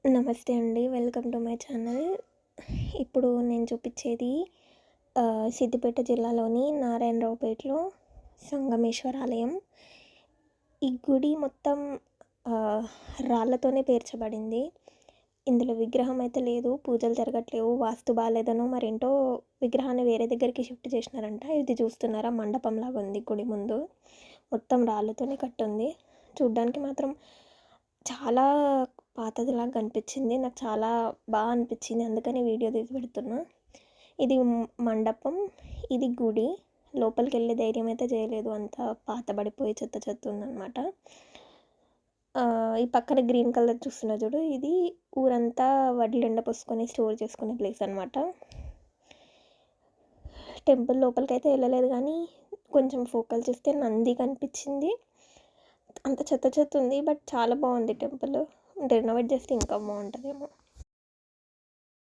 నమస్తే అండి. Welcome to my channel. ఇప్పుడు నేను చూపించేది సిద్దిపేట జిల్లాలోని నారాయణరావుపేటలో సంగమేశ్వర ఆలయం. ఈ గుడి మొత్తం రాళ్ళతోనే పేర్చబడింది. ఇందులో విగ్రహం అయితే లేదు, పూజలు జరగట్లేవు, వాస్తు బాలేదనో మరేంటో విగ్రహాన్ని వేరే దగ్గరికి షిఫ్ట్ చేసినారంట. ఇది చూస్తున్నారా, మండపంలాగా ఉంది గుడి ముందు. మొత్తం రాళ్ళతోనే కట్టుంది. చూడ్డానికి మాత్రం చాలా పాతదిలాగా కనిపించింది. నాకు చాలా బాగా అనిపించింది, అందుకని వీడియో తీసి పెడుతున్నా. ఇది మండపం, ఇది గుడి. లోపలికి వెళ్ళే ధైర్యం అయితే చేయలేదు, అంత పాతబడిపోయి చెత్త చెత్త ఉందన్నమాట. ఈ పక్కన గ్రీన్ కలర్ చూస్తున్నా చూడు, ఇది ఊరంతా వడ్లు ఎండపోసుకొని స్టోర్ చేసుకునే ప్లేస్ అనమాట. టెంపుల్ లోపలికి అయితే వెళ్ళలేదు, కానీ కొంచెం ఫోకల్ చేస్తే నంది కనిపించింది. అంత చెత్త చెత్త ఉంది, బట్ చాలా బాగుంది టెంపుల్. రెనోవేట్ చేస్తే ఇంకా బాగుంటుందేమో.